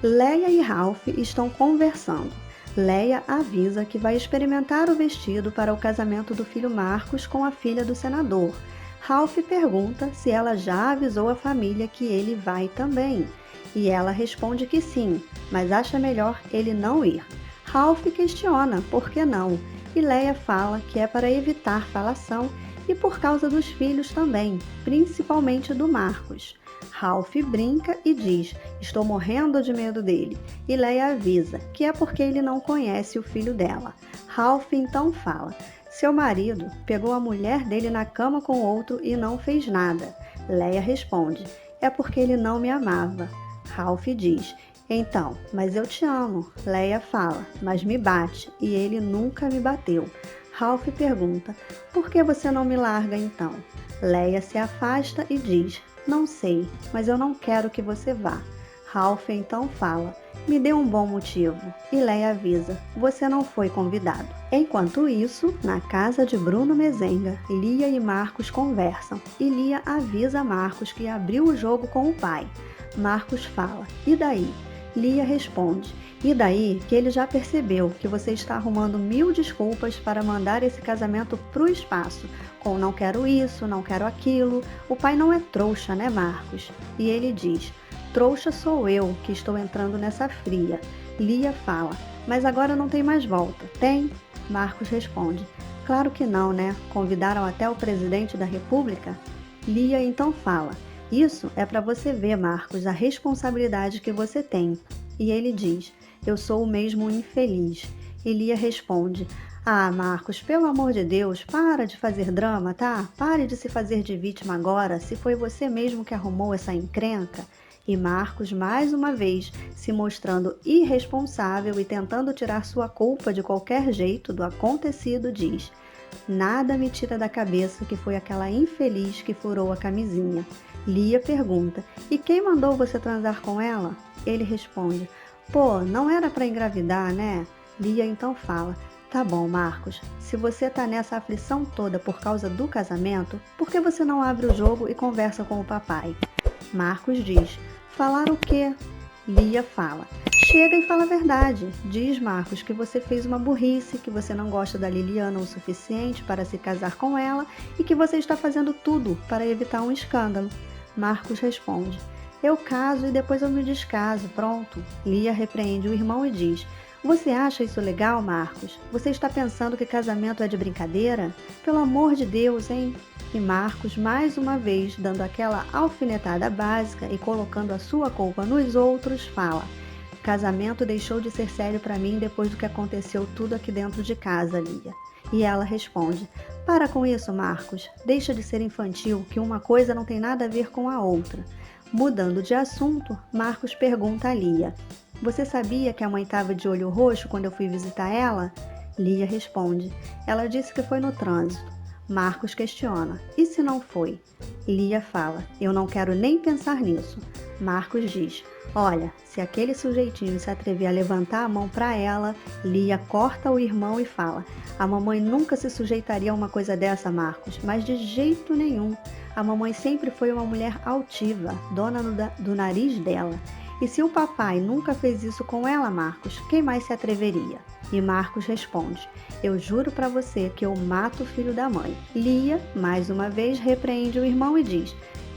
Leia e Ralph estão conversando. Leia avisa que vai experimentar o vestido para o casamento do filho Marcos com a filha do senador. Ralph pergunta se ela já avisou a família que ele vai também. E ela responde que sim, mas acha melhor ele não ir. Ralph questiona por que não, e Leia fala que é para evitar falação e por causa dos filhos também, principalmente do Marcos. Ralph brinca e diz: estou morrendo de medo dele. E Leia avisa que é porque ele não conhece o filho dela. Ralph então fala: seu marido pegou a mulher dele na cama com outro e não fez nada. Leia responde: é porque ele não me amava. Ralph diz: então, mas eu te amo. Leia fala: mas me bate, e ele nunca me bateu. Ralph pergunta: por que você não me larga então? Leia se afasta e diz: não sei, mas eu não quero que você vá. Ralph então fala: me dê um bom motivo. E Leia avisa: você não foi convidado. Enquanto isso, na casa de Bruno Mezenga, Lia e Marcos conversam. E Lia avisa Marcos que abriu o jogo com o pai. Marcos fala: e daí? Lia responde: e daí que ele já percebeu que você está arrumando 1000 desculpas para mandar esse casamento pro espaço, com não quero isso, não quero aquilo. O pai não é trouxa, né, Marcos? E ele diz: trouxa sou eu que estou entrando nessa fria. Lia fala: mas agora não tem mais volta, tem? Marcos responde: claro que não, né? Convidaram até o presidente da República? Lia então fala: isso é para você ver, Marcos, a responsabilidade que você tem. E ele diz: eu sou o mesmo infeliz. E Lia responde: ah, Marcos, pelo amor de Deus, para de fazer drama, tá? Pare de se fazer de vítima agora, se foi você mesmo que arrumou essa encrenca. E Marcos, mais uma vez, se mostrando irresponsável e tentando tirar sua culpa de qualquer jeito do acontecido, diz: nada me tira da cabeça que foi aquela infeliz que furou a camisinha. Lia pergunta: e quem mandou você transar com ela? Ele responde: pô, não era para engravidar, né? Lia então fala: tá bom, Marcos, se você tá nessa aflição toda por causa do casamento, por que você não abre o jogo e conversa com o papai? Marcos diz: falar o quê? Lia fala: chega e fala a verdade. Diz, Marcos, que você fez uma burrice, que você não gosta da Liliana o suficiente para se casar com ela e que você está fazendo tudo para evitar um escândalo. Marcos responde: eu caso e depois eu me descaso, pronto. Lia repreende o irmão e diz: você acha isso legal, Marcos? Você está pensando que casamento é de brincadeira? Pelo amor de Deus, hein? E Marcos, mais uma vez, dando aquela alfinetada básica e colocando a sua culpa nos outros, fala: casamento deixou de ser sério para mim depois do que aconteceu tudo aqui dentro de casa, Lia. E ela responde: para com isso, Marcos. Deixa de ser infantil, que uma coisa não tem nada a ver com a outra. Mudando de assunto, Marcos pergunta a Lia: você sabia que a mãe estava de olho roxo quando eu fui visitar ela? Lia responde: ela disse que foi no trânsito. Marcos questiona: e se não foi? Lia fala: eu não quero nem pensar nisso. Marcos diz: olha, se aquele sujeitinho se atrever a levantar a mão para ela, Lia corta o irmão e fala: a mamãe nunca se sujeitaria a uma coisa dessa, Marcos, mas de jeito nenhum. A mamãe sempre foi uma mulher altiva, dona do nariz dela. E se o papai nunca fez isso com ela, Marcos, quem mais se atreveria? E Marcos responde: eu juro para você que eu mato o filho da mãe. Lia, mais uma vez, repreende o irmão e diz: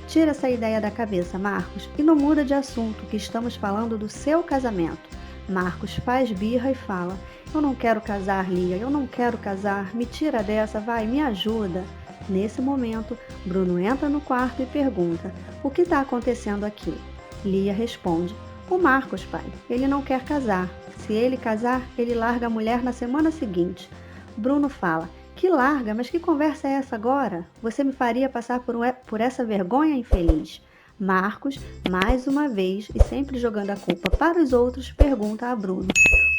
tira essa ideia da cabeça, Marcos, e não muda de assunto, que estamos falando do seu casamento. Marcos faz birra e fala: eu não quero casar, Lia, eu não quero casar, me tira dessa, vai, me ajuda. Nesse momento, Bruno entra no quarto e pergunta: o que está acontecendo aqui? Lia responde: o Marcos, pai, ele não quer casar. Se ele casar, ele larga a mulher na semana seguinte. Bruno fala: que larga? Mas que conversa é essa agora? Você me faria passar por essa vergonha, infeliz? Marcos, mais uma vez, e sempre jogando a culpa para os outros, pergunta a Bruno: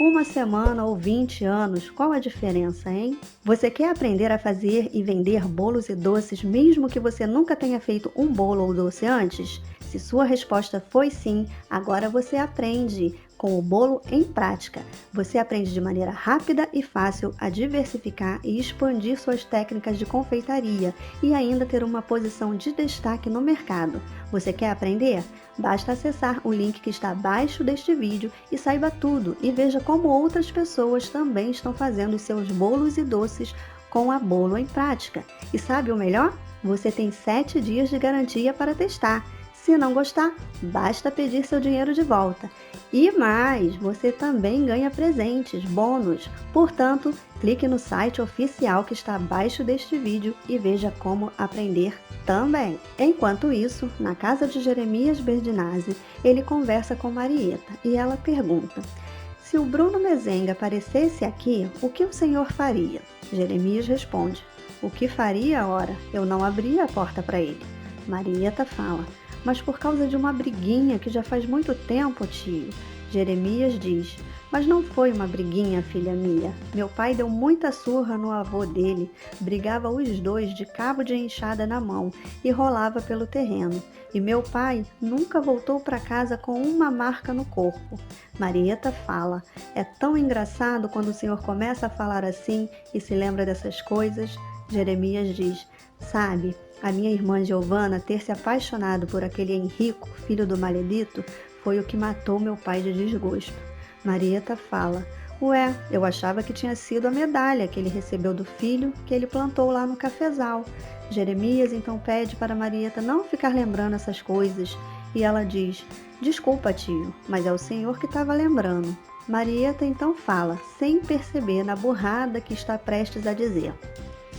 uma semana ou 20 anos, qual a diferença, hein? Você quer aprender a fazer e vender bolos e doces mesmo que você nunca tenha feito um bolo ou doce antes? Se sua resposta foi sim, agora você aprende. Com o bolo em prática, você aprende de maneira rápida e fácil a diversificar e expandir suas técnicas de confeitaria e ainda ter uma posição de destaque no mercado. Você quer aprender? Basta acessar o link que está abaixo deste vídeo e saiba tudo e veja como outras pessoas também estão fazendo os seus bolos e doces com a Bolo em Prática. E sabe o melhor? Você tem 7 dias de garantia para testar. Se não gostar, basta pedir seu dinheiro de volta. E mais, você também ganha presentes, bônus. Portanto, clique no site oficial que está abaixo deste vídeo e veja como aprender também. Enquanto isso, na casa de Jeremias Berdinazzi, ele conversa com Marieta e ela pergunta: se o Bruno Mezenga aparecesse aqui, o que o senhor faria? Jeremias responde: o que faria, ora? Eu não abria a porta para ele. Marieta fala: mas por causa de uma briguinha que já faz muito tempo, tio. Jeremias diz: mas não foi uma briguinha, filha minha. Meu pai deu muita surra no avô dele, brigava os dois de cabo de enxada na mão e rolava pelo terreno. E meu pai nunca voltou para casa com uma marca no corpo. Marieta fala: é tão engraçado quando o senhor começa a falar assim e se lembra dessas coisas. Jeremias diz: sabe, a minha irmã Giovana ter se apaixonado por aquele Henrico, filho do Maledito, foi o que matou meu pai de desgosto. Marieta fala: ué, eu achava que tinha sido a medalha que ele recebeu do filho que ele plantou lá no cafezal. Jeremias então pede para Marieta não ficar lembrando essas coisas e ela diz: desculpa, tio, mas é o senhor que estava lembrando. Marieta então fala, sem perceber na burrada que está prestes a dizer: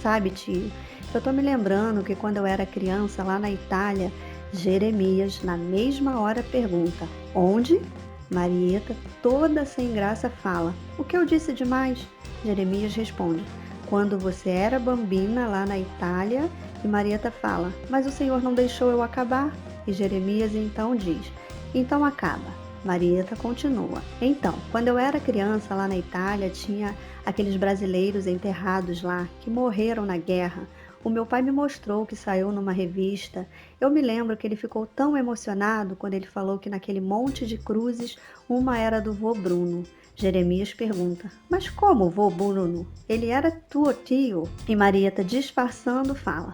sabe, tio, eu tô me lembrando que quando eu era criança lá na Itália, Jeremias, na mesma hora, pergunta: onde? Marieta, toda sem graça, fala: o que eu disse demais? Jeremias responde: quando você era bambina lá na Itália. E Marieta fala: mas o senhor não deixou eu acabar? E Jeremias então diz: então acaba. Marieta continua: então, quando eu era criança lá na Itália, tinha aqueles brasileiros enterrados lá que morreram na guerra. O meu pai me mostrou que saiu numa revista. Eu me lembro que ele ficou tão emocionado quando ele falou que naquele monte de cruzes, uma era do vô Bruno. Jeremias pergunta: mas como vô Bruno? Ele era tuo tio? E Marieta, disfarçando, fala: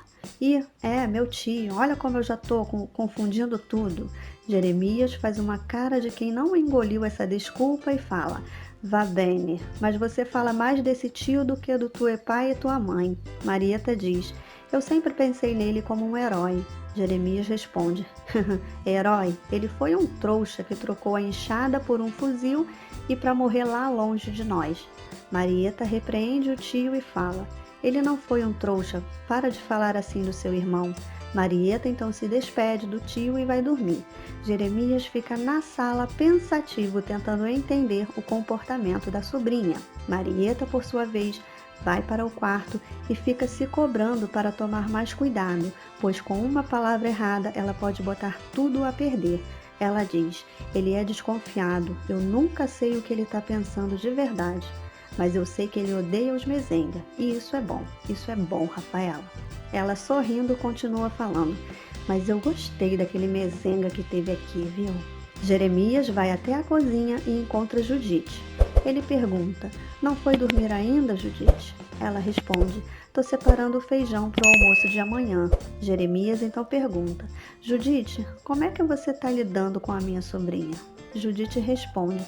meu tio, olha como eu já estou confundindo tudo. Jeremias faz uma cara de quem não engoliu essa desculpa e fala: va bene, mas você fala mais desse tio do que do tuo pai e tua mãe. Marieta diz: eu sempre pensei nele como um herói. Jeremias responde: herói? Ele foi um trouxa que trocou a enxada por um fuzil e para morrer lá longe de nós. Marieta repreende o tio e fala: ele não foi um trouxa, para de falar assim do seu irmão. Marieta então se despede do tio e vai dormir. Jeremias fica na sala pensativo, tentando entender o comportamento da sobrinha. Marieta, por sua vez, vai para o quarto e fica se cobrando para tomar mais cuidado, pois com uma palavra errada ela pode botar tudo a perder. Ela diz: ele é desconfiado, eu nunca sei o que ele está pensando de verdade. Mas eu sei que ele odeia os Mezenga, e isso é bom, Rafaela. Ela, sorrindo, continua falando: mas eu gostei daquele Mezenga que teve aqui, viu? Jeremias vai até a cozinha e encontra Judite. Ele pergunta: não foi dormir ainda, Judite? Ela responde: tô separando o feijão para o almoço de amanhã. Jeremias então pergunta: Judite, como é que você está lidando com a minha sobrinha? Judite responde: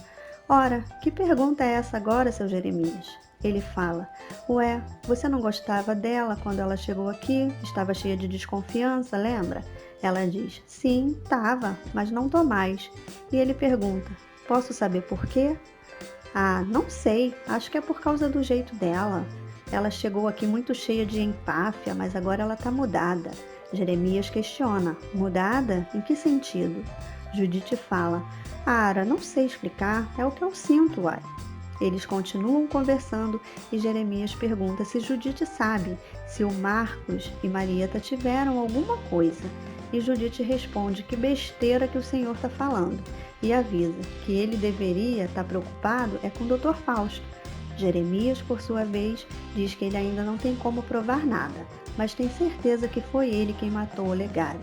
ora, que pergunta é essa agora, seu Jeremias? Ele fala: ué, você não gostava dela quando ela chegou aqui? Estava cheia de desconfiança, lembra? Ela diz: sim, tava, mas não tô mais. E ele pergunta: posso saber por quê? Ah, não sei, acho que é por causa do jeito dela. Ela chegou aqui muito cheia de empáfia, mas agora ela tá mudada. Jeremias questiona: mudada? Em que sentido? Judite fala: Ara, não sei explicar, é o que eu sinto, uai. Eles continuam conversando e Jeremias pergunta se Judite sabe se o Marcos e Marieta tiveram alguma coisa. E Judite responde que besteira que o senhor está falando e avisa que ele deveria estar preocupado é com o Dr. Fausto. Jeremias, por sua vez, diz que ele ainda não tem como provar nada, mas tem certeza que foi ele quem matou o Olegário.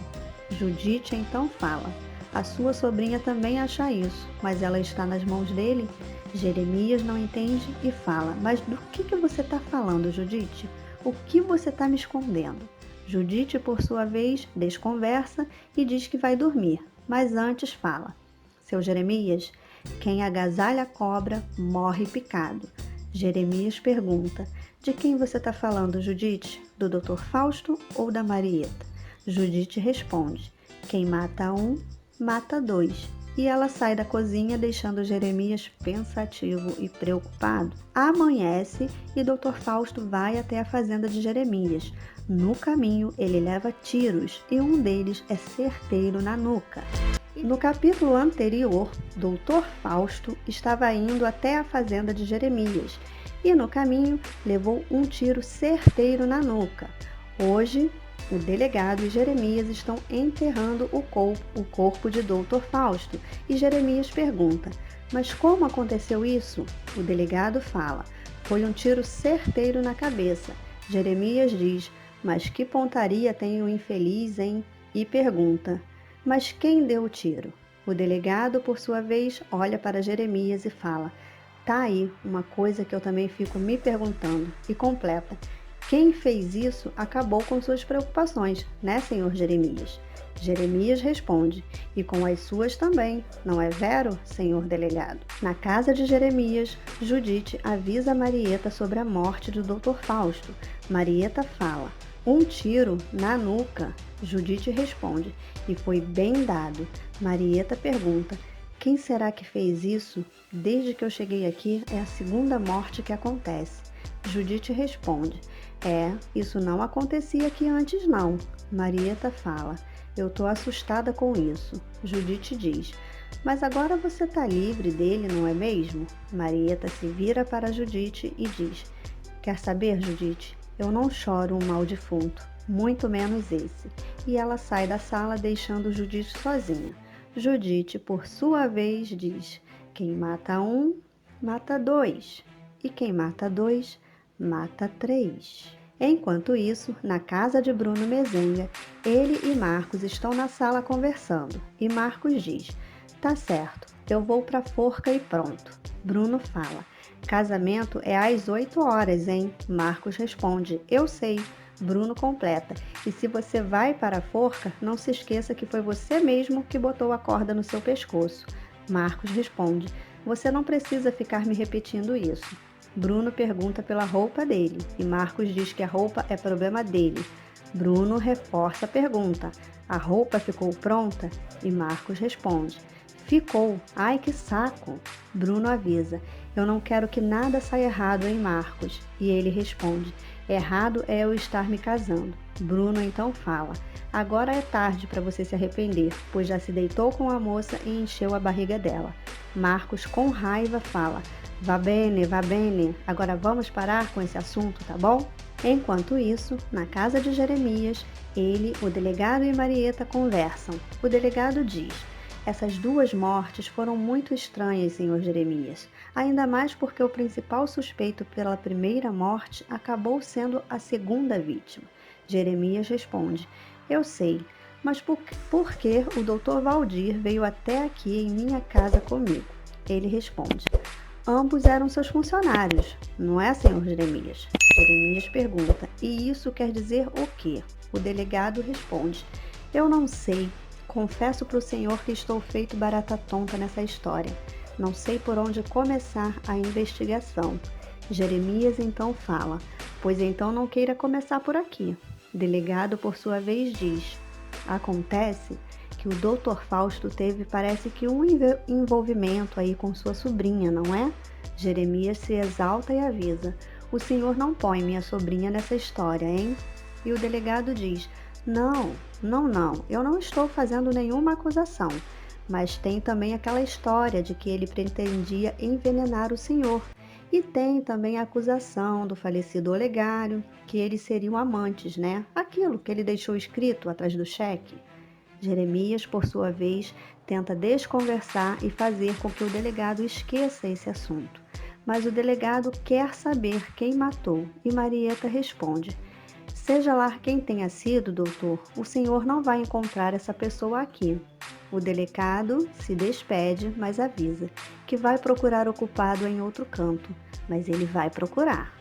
Judite então fala: A sua sobrinha também acha isso, mas ela está nas mãos dele? Jeremias não entende e fala: Mas do que você está falando, Judite? O que você está me escondendo? Judite, por sua vez, desconversa e diz que vai dormir, mas antes fala: Seu Jeremias, quem agasalha a cobra morre picado. Jeremias pergunta: De quem você está falando, Judite? Do Dr. Fausto ou da Marieta? Judite responde: Quem mata um, mata dois. E ela sai da cozinha, deixando Jeremias pensativo e preocupado. Amanhece e Dr. Fausto vai até a fazenda de Jeremias. No caminho, ele leva tiros e um deles é certeiro na nuca. No capítulo anterior, Dr. Fausto estava indo até a fazenda de Jeremias e, no caminho, levou um tiro certeiro na nuca. Hoje, o delegado e Jeremias estão enterrando o corpo de Dr. Fausto e Jeremias pergunta: Mas como aconteceu isso? O delegado fala: Foi um tiro certeiro na cabeça. Jeremias diz: Mas que pontaria tem o infeliz, hein? E pergunta: Mas quem deu o tiro? O delegado, por sua vez, olha para Jeremias e fala: Tá aí uma coisa que eu também fico me perguntando, e completa: Quem fez isso acabou com suas preocupações, né, senhor Jeremias? Jeremias responde: E com as suas também, não é vero, senhor delegado? Na casa de Jeremias, Judite avisa Marieta sobre a morte do Dr. Fausto. Marieta fala: Um tiro na nuca. Judite responde: E foi bem dado. Marieta pergunta: Quem será que fez isso? Desde que eu cheguei aqui, é a segunda morte que acontece. Judite responde: Isso não acontecia aqui antes não. Marieta fala: Eu tô assustada com isso. Judite diz: Mas agora você tá livre dele, não é mesmo? Marieta se vira para Judite e diz: Quer saber, Judite? Eu não choro um mal defunto, muito menos esse. E ela sai da sala deixando Judite sozinha. Judite, por sua vez, diz: Quem mata um, mata dois. E quem mata dois, mata três. Enquanto isso, na casa de Bruno Mezenga, ele e Marcos estão na sala conversando. E Marcos diz: Tá certo, eu vou pra forca e pronto. Bruno fala: Casamento é às 8 horas, hein? Marcos responde: Eu sei. Bruno completa: E se você vai para a forca, não se esqueça que foi você mesmo que botou a corda no seu pescoço. Marcos responde: Você não precisa ficar me repetindo isso. Bruno pergunta pela roupa dele e Marcos diz que a roupa é problema dele. Bruno reforça a pergunta: A roupa ficou pronta? E Marcos responde: Ficou. Ai, que saco! Bruno avisa: Eu não quero que nada saia errado, hein, Marcos? E ele responde: Errado é eu estar me casando. Bruno então fala: Agora é tarde para você se arrepender, pois já se deitou com a moça e encheu a barriga dela. Marcos, com raiva, fala: Va bene, agora vamos parar com esse assunto, tá bom? Enquanto isso, na casa de Jeremias, ele, o delegado e Marieta conversam. O delegado diz: Essas duas mortes foram muito estranhas, senhor Jeremias, ainda mais porque o principal suspeito pela primeira morte acabou sendo a segunda vítima. Jeremias responde: Eu sei, mas por que o Dr. Valdir veio até aqui em minha casa comigo? Ele responde: Ambos eram seus funcionários, não é, senhor Jeremias? Jeremias pergunta: E isso quer dizer o quê? O delegado responde: Eu não sei. Confesso para o senhor que estou feito barata tonta nessa história. Não sei por onde começar a investigação. Jeremias então fala: Pois então não queira começar por aqui. O delegado, por sua vez, diz: Acontece que o Dr. Fausto teve, parece que um envolvimento aí com sua sobrinha, não é? Jeremias se exalta e avisa: O senhor não põe minha sobrinha nessa história, hein? E o delegado diz: Não, eu não estou fazendo nenhuma acusação, mas tem também aquela história de que ele pretendia envenenar o senhor. E tem também a acusação do falecido Olegário, que eles seriam amantes, né? Aquilo que ele deixou escrito atrás do cheque. Jeremias, por sua vez, tenta desconversar e fazer com que o delegado esqueça esse assunto. Mas o delegado quer saber quem matou e Marieta responde: Seja lá quem tenha sido, doutor, o senhor não vai encontrar essa pessoa aqui. O delegado se despede, mas avisa que vai procurar o culpado em outro canto, mas ele vai procurar.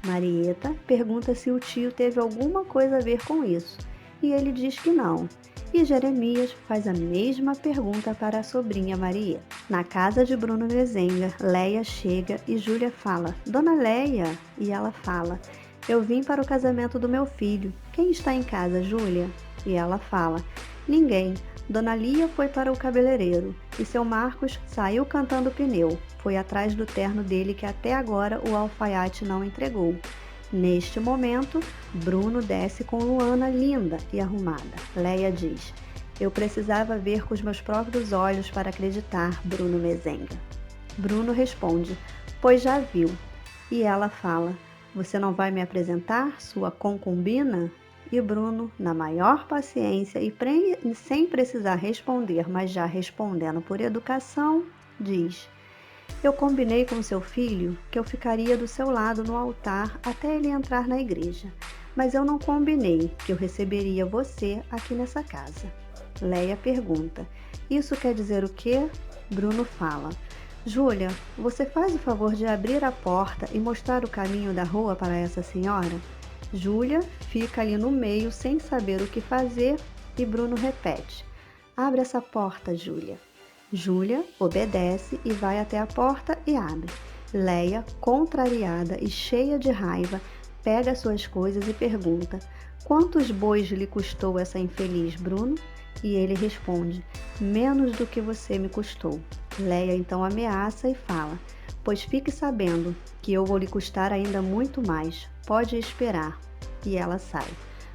Marieta pergunta se o tio teve alguma coisa a ver com isso, e ele diz que não. E Jeremias faz a mesma pergunta para a sobrinha Marieta. Na casa de Bruno Mezenga, Leia chega e Júlia fala: Dona Leia! E ela fala: Eu vim para o casamento do meu filho. Quem está em casa, Júlia? E ela fala: Ninguém. Dona Lia foi para o cabeleireiro e seu Marcos saiu cantando pneu. Foi atrás do terno dele que até agora o alfaiate não entregou. Neste momento, Bruno desce com Luana linda e arrumada. Leia diz: Eu precisava ver com os meus próprios olhos para acreditar, Bruno Mezenga. Bruno responde: Pois já viu. E ela fala: Você não vai me apresentar, sua concubina? E Bruno, na maior paciência e sem precisar responder, mas já respondendo por educação, diz: Eu combinei com seu filho que eu ficaria do seu lado no altar até ele entrar na igreja, mas eu não combinei que eu receberia você aqui nessa casa. Leia pergunta: Isso quer dizer o quê? Bruno fala: Júlia, você faz o favor de abrir a porta e mostrar o caminho da rua para essa senhora? Júlia fica ali no meio sem saber o que fazer e Bruno repete: Abre essa porta, Júlia. Júlia obedece e vai até a porta e abre. Leia, contrariada e cheia de raiva, pega suas coisas e pergunta: Quantos bois lhe custou essa infeliz, Bruno? E ele responde: Menos do que você me custou. Leia então ameaça e fala: Pois fique sabendo que eu vou lhe custar ainda muito mais. Pode esperar. E ela sai.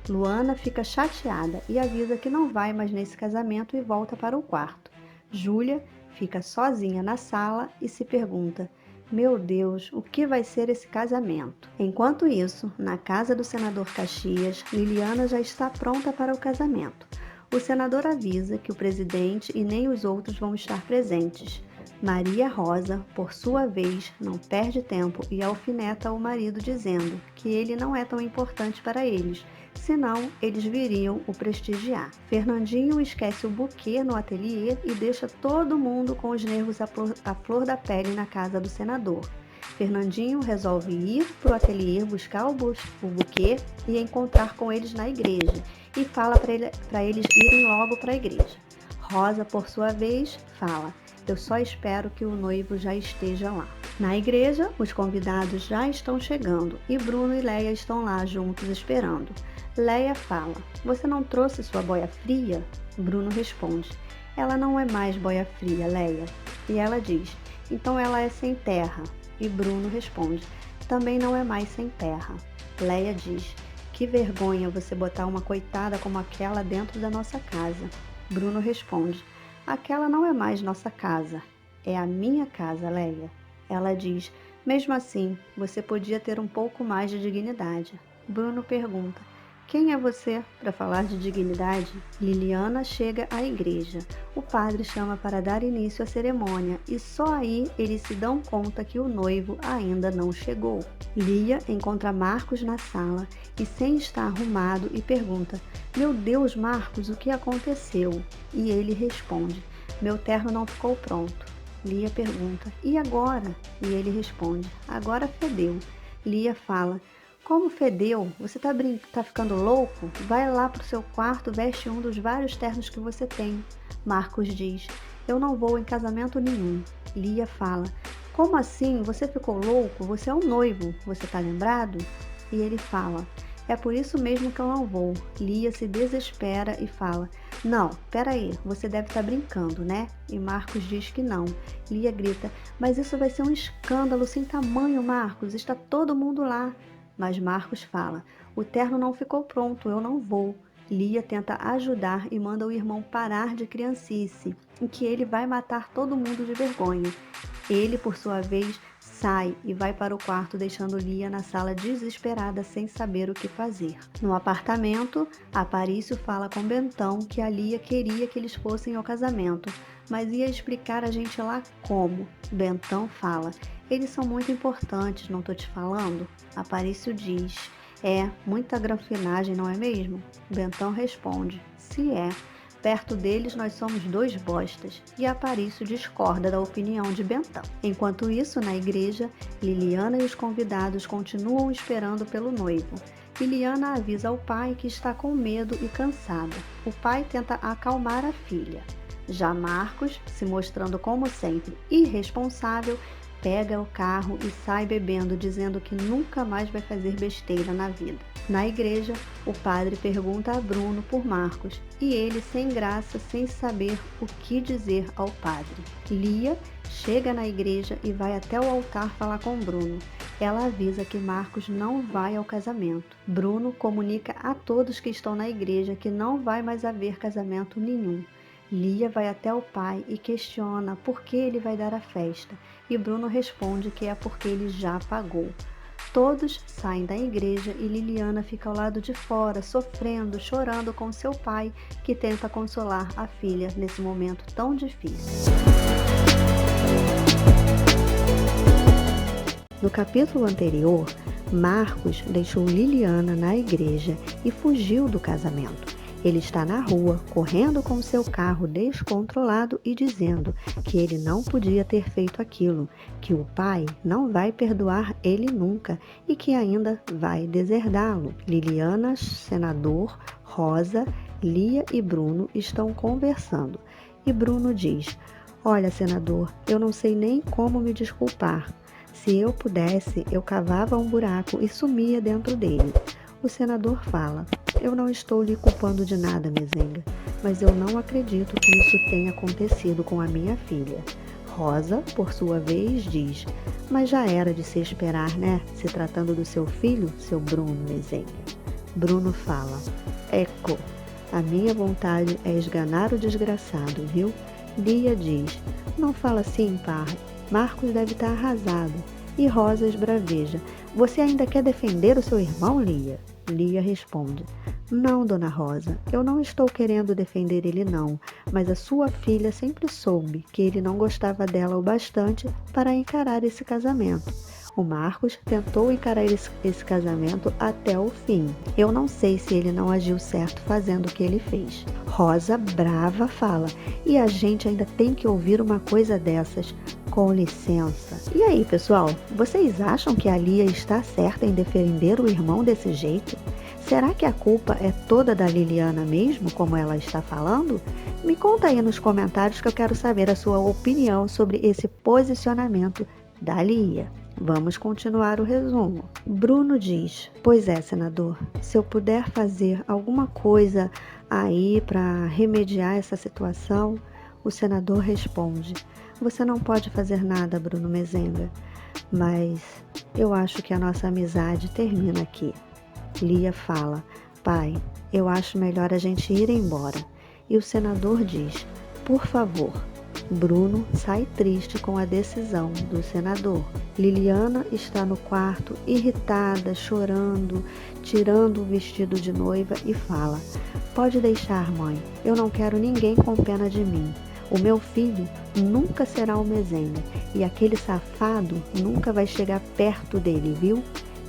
Luana fica chateada e avisa que não vai mais nesse casamento e volta para o quarto. Júlia fica sozinha na sala e se pergunta: Meu Deus, o que vai ser esse casamento? Enquanto isso, na casa do senador Caxias, Liliana já está pronta para o casamento. O senador avisa que o presidente e nem os outros vão estar presentes. Maria Rosa, por sua vez, não perde tempo e alfineta o marido dizendo que ele não é tão importante para eles, senão eles viriam o prestigiar. Fernandinho esquece o buquê no ateliê e deixa todo mundo com os nervos à flor da pele na casa do senador. Fernandinho resolve ir para o ateliê buscar o buquê e encontrar com eles na igreja e fala para eles irem logo para a igreja. Rosa, por sua vez, fala: Eu só espero que o noivo já esteja lá. Na igreja, os convidados já estão chegando e Bruno e Leia estão lá juntos esperando. Leia fala: Você não trouxe sua boia fria? Bruno responde: Ela não é mais boia fria, Leia. E ela diz: Então ela é sem terra. E Bruno responde: Também não é mais sem terra. Leia diz: Que vergonha você botar uma coitada como aquela dentro da nossa casa. Bruno responde: Aquela não é mais nossa casa. É a minha casa, Leia. Ela diz: Mesmo assim, você podia ter um pouco mais de dignidade. Bruno pergunta: Quem é você para falar de dignidade? Liliana chega à igreja. O padre chama para dar início à cerimônia e só aí eles se dão conta que o noivo ainda não chegou. Lia encontra Marcos na sala e sem estar arrumado e pergunta: Meu Deus, Marcos, o que aconteceu? E ele responde: Meu terno não ficou pronto. Lia pergunta: E agora? E ele responde: Agora fedeu. Lia fala: Como fedeu? Você tá ficando louco? Vai lá pro seu quarto, veste um dos vários ternos que você tem. Marcos diz: Eu não vou em casamento nenhum. Lia fala: Como assim? Você ficou louco? Você é um noivo. Você tá lembrado? E ele fala: É por isso mesmo que eu não vou. Lia se desespera e fala: Não, peraí, você deve estar brincando, né? E Marcos diz que não. Lia grita: Mas isso vai ser um escândalo sem tamanho, Marcos. Está todo mundo lá. Mas Marcos fala: O terno não ficou pronto, eu não vou. Lia tenta ajudar e manda o irmão parar de criancice, em que ele vai matar todo mundo de vergonha. Ele, por sua vez, sai e vai para o quarto, deixando Lia na sala desesperada, sem saber o que fazer. No apartamento, Aparício fala com Bentão que a Lia queria que eles fossem ao casamento, mas ia explicar a gente lá como. Bentão fala: Eles são muito importantes, não tô te falando? Aparício diz: É, muita granfinagem, não é mesmo? Bentão responde: Se é. Perto deles nós somos dois bostas, e Aparício discorda da opinião de Bentão. Enquanto isso, na igreja, Liliana e os convidados continuam esperando pelo noivo. Liliana avisa ao pai que está com medo e cansada. O pai tenta acalmar a filha. Já Marcos, se mostrando como sempre irresponsável, pega o carro e sai bebendo, dizendo que nunca mais vai fazer besteira na vida. Na igreja, o padre pergunta a Bruno por Marcos e ele, sem graça, sem saber o que dizer ao padre. Lia chega na igreja e vai até o altar falar com Bruno. Ela avisa que Marcos não vai ao casamento. Bruno comunica a todos que estão na igreja que não vai mais haver casamento nenhum. Lia vai até o pai e questiona por que ele vai dar a festa, e Bruno responde que é porque ele já pagou. Todos saem da igreja e Liliana fica ao lado de fora, sofrendo, chorando com seu pai, que tenta consolar a filha nesse momento tão difícil. No capítulo anterior, Marcos deixou Liliana na igreja e fugiu do casamento. Ele está na rua, correndo com seu carro descontrolado e dizendo que ele não podia ter feito aquilo, que o pai não vai perdoar ele nunca e que ainda vai deserdá-lo. Liliana, Senador, Rosa, Lia e Bruno estão conversando. E Bruno diz: "Olha, Senador, eu não sei nem como me desculpar. Se eu pudesse, eu cavava um buraco e sumia dentro dele." O senador fala: "Eu não estou lhe culpando de nada, Mezenga, mas eu não acredito que isso tenha acontecido com a minha filha." Rosa, por sua vez, diz: "Mas já era de se esperar, né? Se tratando do seu filho, seu Bruno, Mezenga." Bruno fala: "Eco, a minha vontade é esganar o desgraçado, viu?" Lia diz: "Não fala assim, pai. Marcos deve estar arrasado." E Rosa esbraveja: "Você ainda quer defender o seu irmão, Lia?" Lia responde: "Não, dona Rosa, eu não estou querendo defender ele não, mas a sua filha sempre soube que ele não gostava dela o bastante para encarar esse casamento. O Marcos tentou encarar esse casamento até o fim. Eu não sei se ele não agiu certo fazendo o que ele fez." Rosa, brava, fala: "E a gente ainda tem que ouvir uma coisa dessas? Com licença." E aí, pessoal, vocês acham que a Lia está certa em defender o irmão desse jeito? Será que a culpa é toda da Liliana mesmo, como ela está falando? Me conta aí nos comentários que eu quero saber a sua opinião sobre esse posicionamento da Lia. Vamos continuar o resumo. Bruno diz: "Pois é, senador, se eu puder fazer alguma coisa aí para remediar essa situação." O senador responde: "Você não pode fazer nada, Bruno Mezenga, mas eu acho que a nossa amizade termina aqui." Lia fala: "Pai, eu acho melhor a gente ir embora." E o senador diz: "Por favor." Bruno sai triste com a decisão do senador. Liliana está no quarto, irritada, chorando, tirando o vestido de noiva e fala: "Pode deixar, mãe, eu não quero ninguém com pena de mim. O meu filho nunca será o Mezenga e aquele safado nunca vai chegar perto dele, viu?"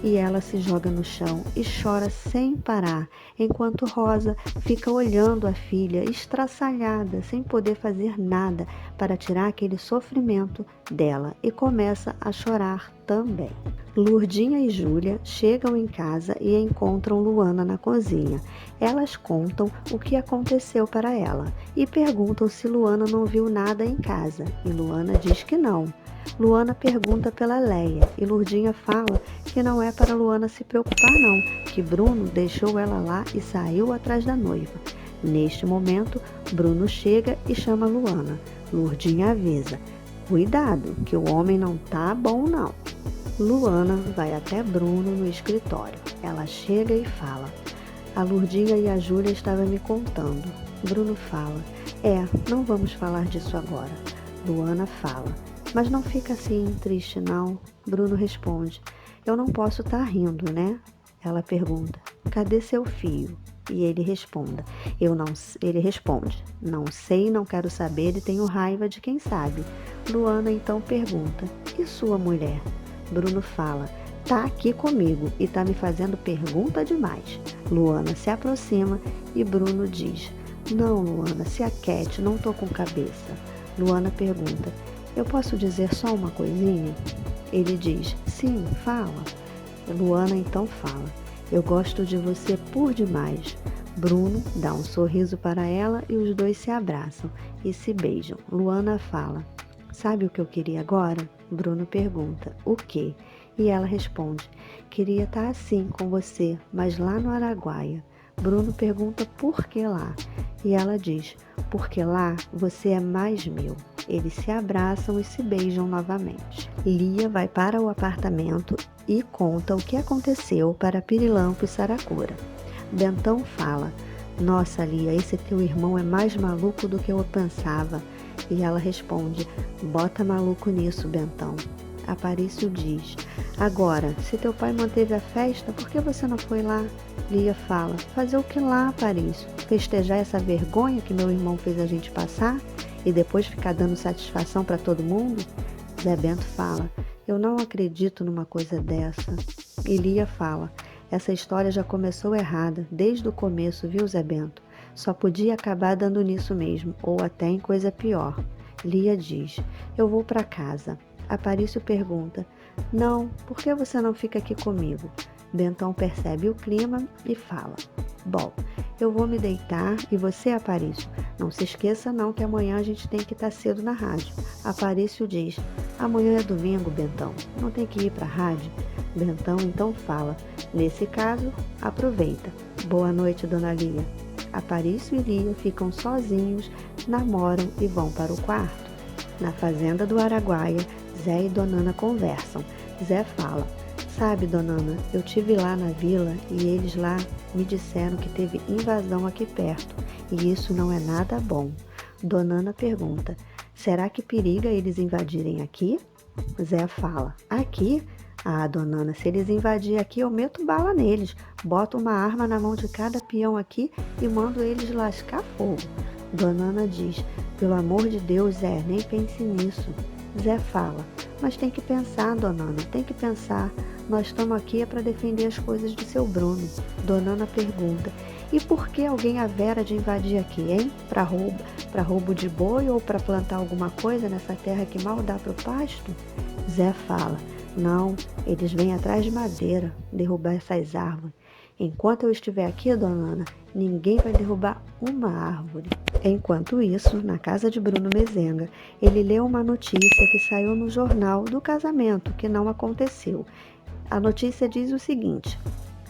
E ela se joga no chão e chora sem parar, enquanto Rosa fica olhando a filha estraçalhada, sem poder fazer nada para tirar aquele sofrimento dela, e começa a chorar também. Lurdinha e Júlia chegam em casa e encontram Luana na cozinha. Elas contam o que aconteceu para ela e perguntam se Luana não viu nada em casa, e Luana diz que não. Luana pergunta pela Leia e Lurdinha fala que não é para Luana se preocupar não, que Bruno deixou ela lá e saiu atrás da noiva. Neste momento, Bruno chega e chama Luana. Lurdinha avisa: "Cuidado, que o homem não tá bom não." Luana vai até Bruno no escritório. Ela chega e fala: "A Lurdinha e a Júlia estavam me contando." Bruno fala: Não vamos falar disso agora." Luana fala: "Mas não fica assim triste não." Bruno responde: "Eu não posso estar rindo, né?" Ela pergunta: "Cadê seu fio?" E ele responde: "Não sei, não quero saber e tenho raiva de quem sabe." Luana então pergunta: "E sua mulher?" Bruno fala: "Tá aqui comigo e tá me fazendo pergunta demais." Luana se aproxima e Bruno diz: Não, Luana, se aquete, não tô com cabeça. Luana pergunta, eu posso dizer só uma coisinha? Ele diz, sim, fala. Luana então fala, eu gosto de você por demais. Bruno dá um sorriso para ela e os dois se abraçam e se beijam. Luana fala, sabe o que eu queria agora? Bruno pergunta, o quê? E ela responde, queria estar assim com você, mas lá no Araguaia. Bruno pergunta por que lá? E ela diz, porque lá você é mais meu. Eles se abraçam e se beijam novamente. Lia vai para o apartamento e conta o que aconteceu para Pirilampo e Saracura. Bentão fala, nossa Lia, esse teu irmão é mais maluco do que eu pensava. E ela responde, bota maluco nisso, Bentão. Aparício diz, agora, se teu pai manteve a festa, por que você não foi lá? Lia fala, fazer o que lá, Aparício? Festejar essa vergonha que meu irmão fez a gente passar? E depois ficar dando satisfação para todo mundo? Zé Bento fala, eu não acredito numa coisa dessa. E Lia fala, essa história já começou errada, desde o começo, viu, Zé Bento? Só podia acabar dando nisso mesmo, ou até em coisa pior. Lia diz, eu vou para casa. Aparício pergunta, não, por que você não fica aqui comigo? Bentão percebe o clima e fala, bom, eu vou me deitar e você, Aparício, não se esqueça não que amanhã a gente tem que estar cedo na rádio. Aparício diz, amanhã é domingo, Bentão, não tem que ir para a rádio? Bentão então fala, nesse caso, aproveita. Boa noite, dona Lia. Aparício e Lia ficam sozinhos, namoram e vão para o quarto. Na fazenda do Araguaia, Zé e Dona Ana conversam. Zé fala, sabe, Dona Ana, eu tive lá na vila e eles lá me disseram que teve invasão aqui perto e isso não é nada bom. Dona Ana pergunta, será que periga eles invadirem aqui? Zé fala, aqui? Ah, Dona Ana, se eles invadirem aqui eu meto bala neles, boto uma arma na mão de cada peão aqui e mando eles lascar fogo. Dona Ana diz, pelo amor de Deus, Zé, nem pense nisso. Zé fala, mas tem que pensar, Dona Ana, tem que pensar. Nós estamos aqui para defender as coisas de seu Bruno. Dona Ana pergunta, e por que alguém havera de invadir aqui, hein? Para roubo de boi ou para plantar alguma coisa nessa terra que mal dá para o pasto? Zé fala, não, eles vêm atrás de madeira, derrubar essas árvores. Enquanto eu estiver aqui, Dona Ana, ninguém vai derrubar uma árvore. Enquanto isso, na casa de Bruno Mezenga, ele leu uma notícia que saiu no jornal do casamento, que não aconteceu. A notícia diz o seguinte,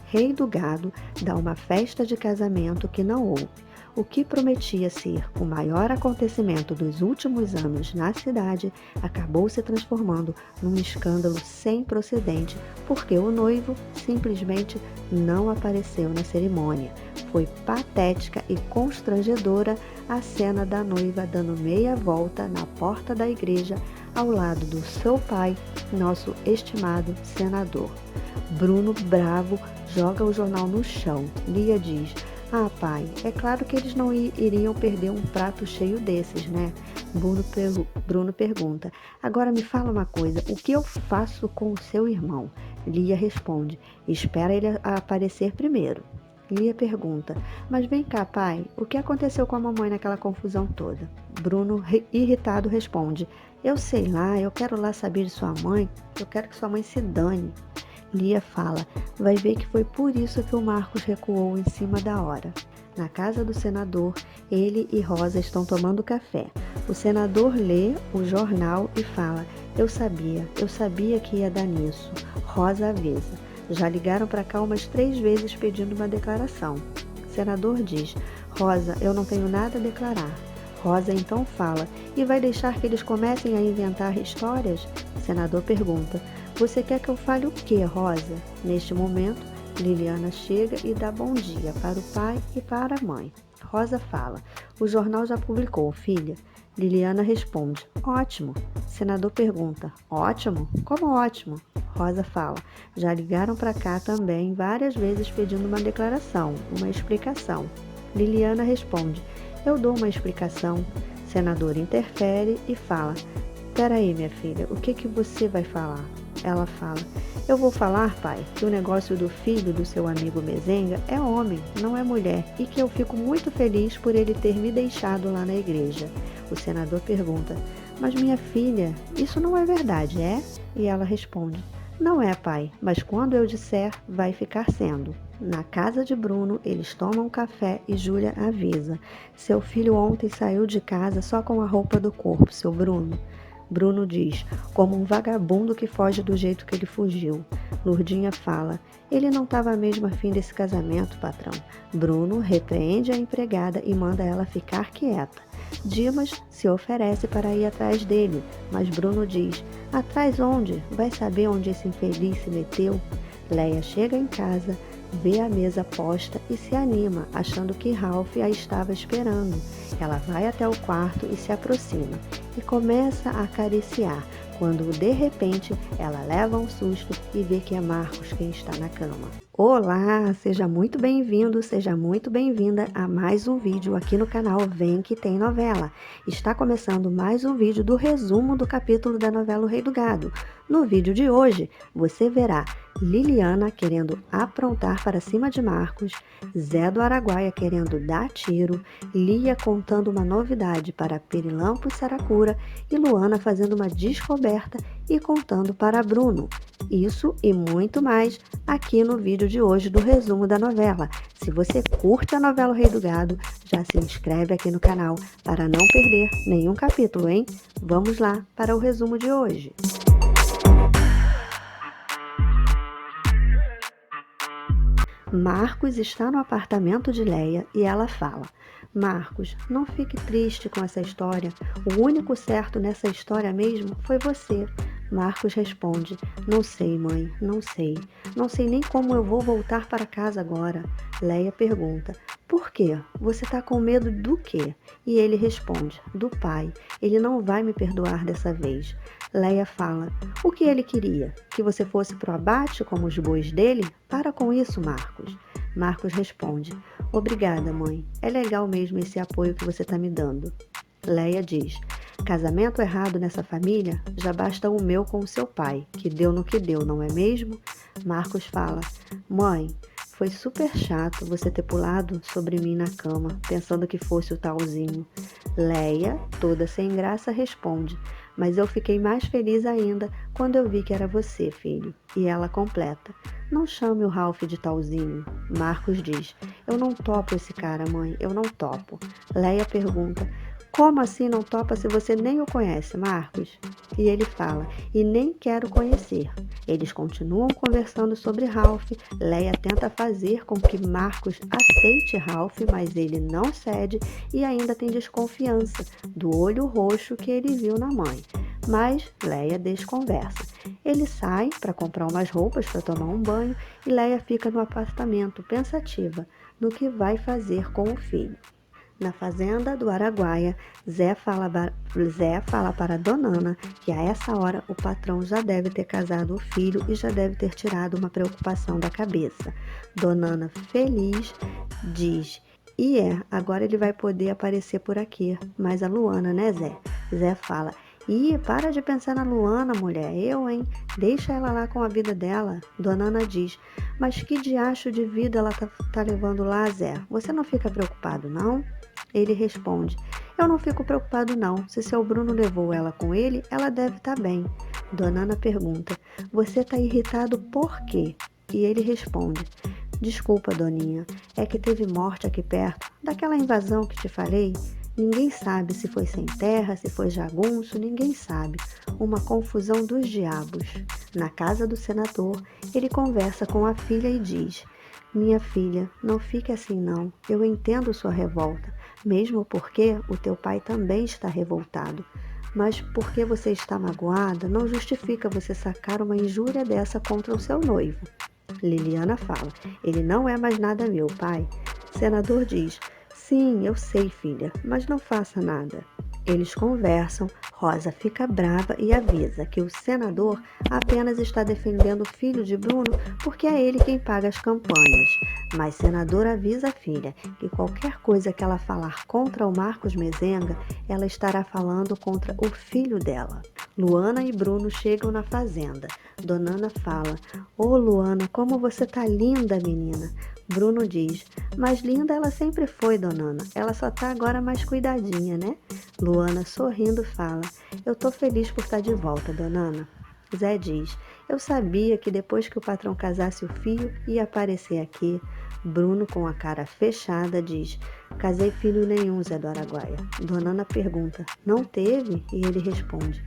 Rei do Gado dá uma festa de casamento que não houve. O que prometia ser o maior acontecimento dos últimos anos na cidade acabou se transformando num escândalo sem precedente porque o noivo simplesmente não apareceu na cerimônia. Foi patética e constrangedora a cena da noiva dando meia volta na porta da igreja ao lado do seu pai, nosso estimado senador. Bruno, bravo, joga o jornal no chão. Lia diz, ah, pai, é claro que eles não iriam perder um prato cheio desses, né? Bruno pergunta, agora me fala uma coisa, o que eu faço com o seu irmão? Lia responde, espera ele aparecer primeiro. Lia pergunta, mas vem cá, pai, o que aconteceu com a mamãe naquela confusão toda? Bruno, irritado, responde, eu sei lá, eu quero lá saber de sua mãe, eu quero que sua mãe se dane. Lia fala, vai ver que foi por isso que o Marcos recuou em cima da hora. Na casa do senador, ele e Rosa estão tomando café. O senador lê o jornal e fala, eu sabia que ia dar nisso. Rosa avisa, já ligaram para cá umas 3 vezes pedindo uma declaração. O senador diz, Rosa, eu não tenho nada a declarar. Rosa então fala, e vai deixar que eles comecem a inventar histórias? O senador pergunta, você quer que eu fale o quê, Rosa? Neste momento, Liliana chega e dá bom dia para o pai e para a mãe. Rosa fala, o jornal já publicou, filha. Liliana responde, ótimo. Senador pergunta, ótimo? Como ótimo? Rosa fala, já ligaram para cá também várias vezes pedindo uma declaração, uma explicação. Liliana responde, eu dou uma explicação. Senador interfere e fala, peraí, minha filha, o que você vai falar? Ela fala: eu vou falar, pai, que o negócio do filho do seu amigo Mezenga é homem, não é mulher, e que eu fico muito feliz por ele ter me deixado lá na igreja. O senador pergunta: mas minha filha, isso não é verdade, é? E ela responde: não é, pai, mas quando eu disser, vai ficar sendo. Na casa de Bruno, eles tomam café e Júlia avisa: seu filho ontem saiu de casa só com a roupa do corpo, seu Bruno. Bruno diz: como um vagabundo que foge do jeito que ele fugiu. Lourdinha fala: ele não estava mesmo afim desse casamento, patrão. Bruno repreende a empregada e manda ela ficar quieta. Dimas se oferece para ir atrás dele, mas Bruno diz: atrás onde? Vai saber onde esse infeliz se meteu? Leia chega em casa, vê a mesa posta e se anima, achando que Ralph a estava esperando. Ela vai até o quarto e se aproxima, e começa a acariciar, quando de repente ela leva um susto e vê que é Marcos quem está na cama. Olá, seja muito bem-vindo, seja muito bem-vinda a mais um vídeo aqui no canal Vem Que Tem Novela. Está começando mais um vídeo do resumo do capítulo da novela O Rei do Gado. No vídeo de hoje, você verá Liliana querendo aprontar para cima de Marcos, Zé do Araguaia querendo dar tiro, Lia contando uma novidade para Pirilampo e Saracura e Luana fazendo uma descoberta e contando para Bruno. Isso e muito mais aqui no vídeo de hoje do resumo da novela. Se você curte a novela O Rei do Gado, já se inscreve aqui no canal para não perder nenhum capítulo, hein? Vamos lá para o resumo de hoje. Marcos está no apartamento de Leia e ela fala: Marcos, não fique triste com essa história. O único certo nessa história mesmo foi você. Marcos responde: não sei, mãe, não sei. Não sei nem como eu vou voltar para casa agora. Leia pergunta: por quê? Você está com medo do quê? E ele responde: do pai. Ele não vai me perdoar dessa vez. Leia fala: o que ele queria? Que você fosse pro abate como os bois dele? Para com isso, Marcos. Marcos responde: obrigada, mãe. É legal mesmo esse apoio que você está me dando. Leia diz: casamento errado nessa família? Já basta o meu com o seu pai, que deu no que deu, não é mesmo? Marcos fala: mãe, foi super chato você ter pulado sobre mim na cama, pensando que fosse o talzinho. Leia, toda sem graça, responde: mas eu fiquei mais feliz ainda quando eu vi que era você, filho. E ela completa: não chame o Ralph de talzinho. Marcos diz: eu não topo esse cara, mãe, eu não topo. Leia pergunta: como assim não topa se você nem o conhece, Marcos? E ele fala: e nem quero conhecer. Eles continuam conversando sobre Ralph. Leia tenta fazer com que Marcos aceite Ralph, mas ele não cede e ainda tem desconfiança do olho roxo que ele viu na mãe. Mas Leia desconversa. Ele sai para comprar umas roupas para tomar um banho e Leia fica no apartamento pensativa no que vai fazer com o filho. Na fazenda do Araguaia, Zé fala para Donana que a essa hora o patrão já deve ter casado o filho e já deve ter tirado uma preocupação da cabeça. Donana, feliz, diz: e agora ele vai poder aparecer por aqui. Mas a Luana, né, Zé? Zé fala: ih, para de pensar na Luana, mulher. Eu, hein? Deixa ela lá com a vida dela. Donana diz: mas que diacho de vida ela tá levando lá, Zé? Você não fica preocupado, não? Ele responde: eu não fico preocupado não. Se seu Bruno levou ela com ele, ela deve estar bem. Donana pergunta: você está irritado por quê? E ele responde: desculpa, Doninha, é que teve morte aqui perto, daquela invasão que te falei. Ninguém sabe se foi sem terra, se foi jagunço, ninguém sabe. Uma confusão dos diabos. Na casa do senador, ele conversa com a filha e diz: minha filha, não fique assim não. Eu entendo sua revolta, mesmo porque o teu pai também está revoltado. Mas porque você está magoada, não justifica você sacar uma injúria dessa contra o seu noivo. Liliana fala: ele não é mais nada meu, pai. Senador diz: sim, eu sei, filha, mas não faça nada. Eles conversam, Rosa fica brava e avisa que o senador apenas está defendendo o filho de Bruno porque é ele quem paga as campanhas. Mas senador avisa a filha que qualquer coisa que ela falar contra o Marcos Mezenga, ela estará falando contra o filho dela. Luana e Bruno chegam na fazenda. Dona Ana fala: "Ô Luana, como você tá linda, menina." Bruno diz: "Mas linda ela sempre foi, Dona Ana. Ela só tá agora mais cuidadinha, né?" Luana, sorrindo, fala: "Eu tô feliz por estar de volta, Dona Ana." Zé diz: "Eu sabia que depois que o patrão casasse o filho, ia aparecer aqui." Bruno, com a cara fechada, diz: "Casei filho nenhum, Zé do Araguaia." Dona Ana pergunta: "Não teve?" E ele responde: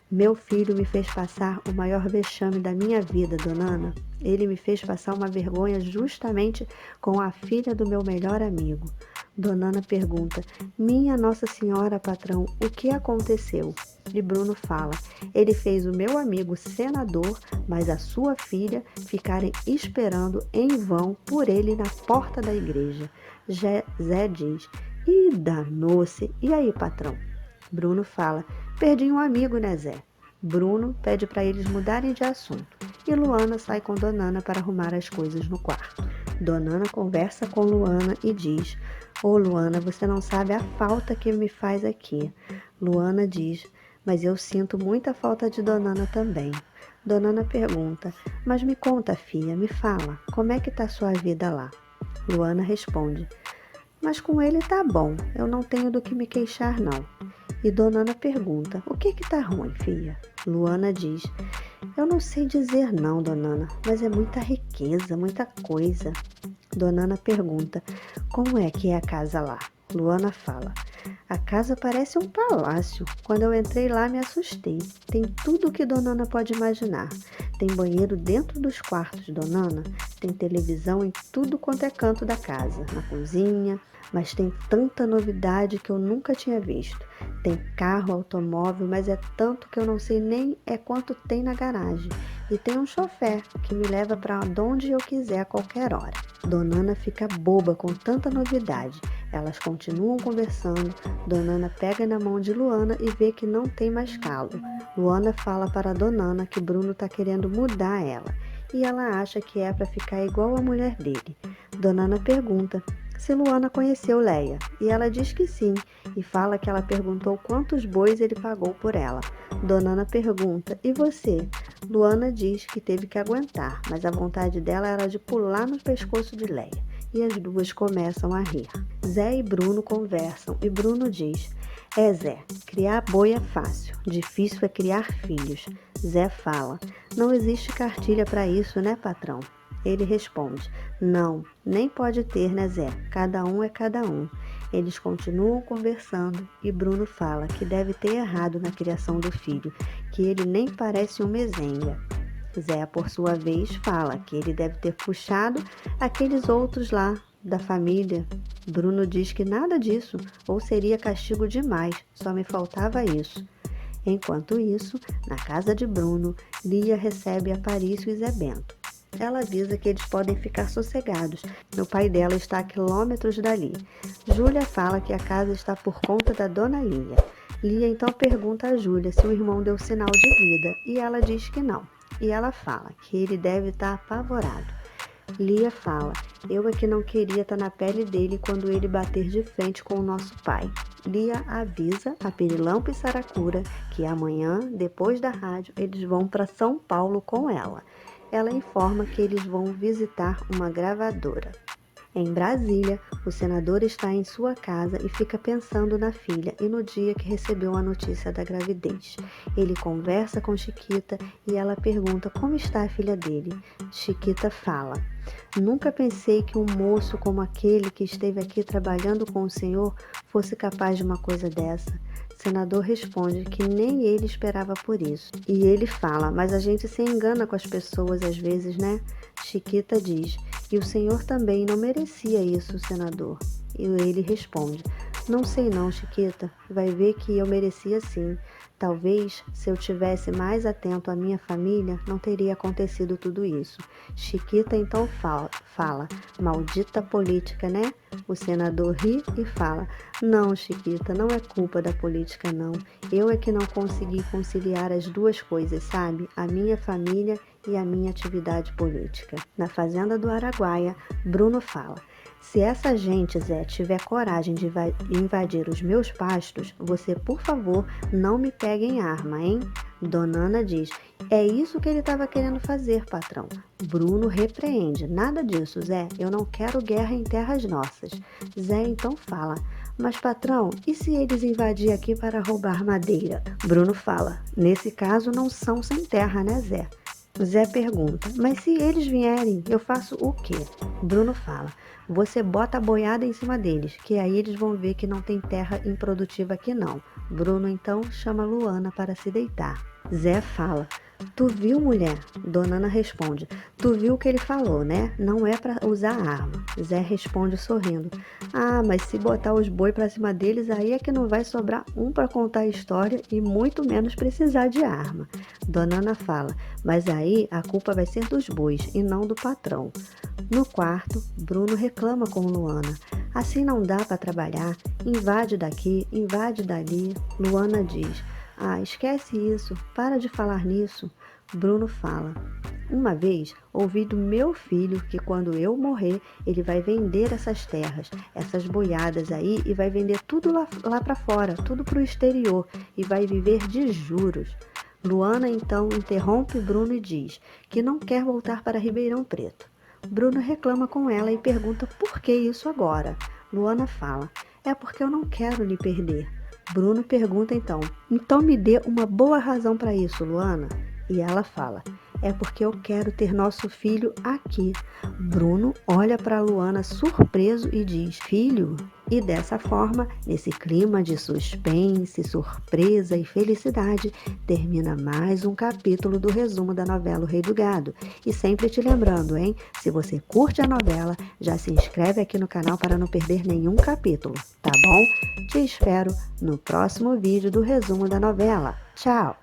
"Meu filho me fez passar o maior vexame da minha vida, Dona Ana. Ele me fez passar uma vergonha justamente com a filha do meu melhor amigo." Dona Ana pergunta: "Minha Nossa Senhora, patrão, o que aconteceu?" E Bruno fala: "Ele fez o meu amigo senador, mas a sua filha ficarem esperando em vão por ele na porta da igreja." Zé diz: "Ih, danou-se. E aí, patrão?" Bruno fala: "Perdi um amigo, né, Zé?" Bruno pede para eles mudarem de assunto e Luana sai com Dona Ana para arrumar as coisas no quarto. Dona Ana conversa com Luana e diz: "Ô Luana, você não sabe a falta que me faz aqui." Luana diz: "Mas eu sinto muita falta de Dona Ana também." Dona Ana pergunta: "Mas me conta, filha, me fala, como é que tá sua vida lá?" Luana responde: "Mas com ele tá bom, eu não tenho do que me queixar não." E Dona Ana pergunta: "O que tá ruim, filha?" Luana diz: "Eu não sei dizer não, Dona Ana, mas é muita riqueza, muita coisa." Dona Ana pergunta: "Como é que é a casa lá?" Luana fala: "A casa parece um palácio. Quando eu entrei lá, me assustei. Tem tudo o que Dona Ana pode imaginar. Tem banheiro dentro dos quartos, Dona Ana. Tem televisão em tudo quanto é canto da casa, na cozinha, mas tem tanta novidade que eu nunca tinha visto. Tem carro, automóvel, mas é tanto que eu não sei nem quanto tem na garagem. E tem um chofer que me leva para onde eu quiser a qualquer hora." Dona Ana fica boba com tanta novidade. Elas continuam conversando. Dona Ana pega na mão de Luana e vê que não tem mais calo. Luana fala para Dona Ana que Bruno está querendo mudar ela e ela acha que é para ficar igual a mulher dele. Dona Ana pergunta se Luana conheceu Leia e ela diz que sim e fala que ela perguntou quantos bois ele pagou por ela. Dona Ana pergunta: "E você?" Luana diz que teve que aguentar, mas a vontade dela era de pular no pescoço de Leia. E as duas começam a rir. Zé e Bruno conversam e Bruno diz: Zé, criar boi é fácil, difícil é criar filhos." Zé fala: "Não existe cartilha para isso, né, patrão?" Ele responde: "Não, nem pode ter, né, Zé? Cada um é cada um." Eles continuam conversando e Bruno fala que deve ter errado na criação do filho, que ele nem parece um mezenga. Zé, por sua vez, fala que ele deve ter puxado aqueles outros lá da família. Bruno diz que nada disso, ou seria castigo demais, só me faltava isso. Enquanto isso, na casa de Bruno, Lia recebe Aparício e Zé Bento. Ela avisa que eles podem ficar sossegados. O pai dela está a quilômetros dali. Júlia fala que a casa está por conta da dona Lia. Lia então pergunta a Júlia se o irmão deu sinal de vida e ela diz que não. E ela fala que ele deve estar apavorado. Lia fala: "Eu é que não queria estar na pele dele quando ele bater de frente com o nosso pai." Lia avisa a Pirilampo e Saracura que amanhã, depois da rádio, eles vão para São Paulo com ela. Ela informa que eles vão visitar uma gravadora. Em Brasília, o senador está em sua casa e fica pensando na filha e no dia que recebeu a notícia da gravidez. Ele conversa com Chiquita e ela pergunta como está a filha dele. Chiquita fala: "Nunca pensei que um moço como aquele que esteve aqui trabalhando com o senhor fosse capaz de uma coisa dessa." O senador responde que nem ele esperava por isso. E ele fala: "Mas a gente se engana com as pessoas às vezes, né?" Chiquita diz: "E o senhor também não merecia isso, senador." E ele responde: Não sei não, Chiquita. Vai ver que eu merecia sim. Talvez, se eu tivesse mais atento à minha família, não teria acontecido tudo isso. Chiquita então fala, maldita política, né? O senador ri e fala, não, Chiquita, não é culpa da política, não. Eu é que não consegui conciliar as duas coisas, sabe? A minha família e a minha atividade política. Na fazenda do Araguaia, Bruno fala, se essa gente, Zé, tiver coragem de invadir os meus pastos, você, por favor, não me pegue em arma, hein? Dona Ana diz, é isso que ele estava querendo fazer, patrão. Bruno repreende, nada disso, Zé, eu não quero guerra em terras nossas. Zé então fala, mas patrão, e se eles invadirem aqui para roubar madeira? Bruno fala, nesse caso não são sem terra, né, Zé? Zé pergunta, mas se eles vierem, eu faço o quê? Bruno fala, você bota a boiada em cima deles, que aí eles vão ver que não tem terra improdutiva aqui não. Bruno então chama Luana para se deitar. Zé fala, tu viu, mulher? Dona Ana responde, tu viu o que ele falou, né? Não é para usar arma. Zé responde sorrindo, ah, mas se botar os boi para cima deles, aí é que não vai sobrar um para contar a história e muito menos precisar de arma. Dona Ana fala, mas aí a culpa vai ser dos bois e não do patrão. No quarto, Bruno reclama com Luana. Assim não dá para trabalhar, invade daqui, invade dali. Luana diz, ah, esquece isso, para de falar nisso. Bruno fala, uma vez ouvi do meu filho que quando eu morrer, ele vai vender essas terras, essas boiadas aí e vai vender tudo lá para fora, tudo para o exterior e vai viver de juros. Luana então interrompe Bruno e diz que não quer voltar para Ribeirão Preto. Bruno reclama com ela e pergunta por que isso agora. Luana fala, é porque eu não quero lhe perder. Bruno pergunta então me dê uma boa razão para isso, Luana. E ela fala, é porque eu quero ter nosso filho aqui. Bruno olha para Luana surpreso e diz, filho? E dessa forma, nesse clima de suspense, surpresa e felicidade, termina mais um capítulo do resumo da novela O Rei do Gado. E sempre te lembrando, hein? Se você curte a novela, já se inscreve aqui no canal para não perder nenhum capítulo, tá bom? Te espero no próximo vídeo do resumo da novela. Tchau!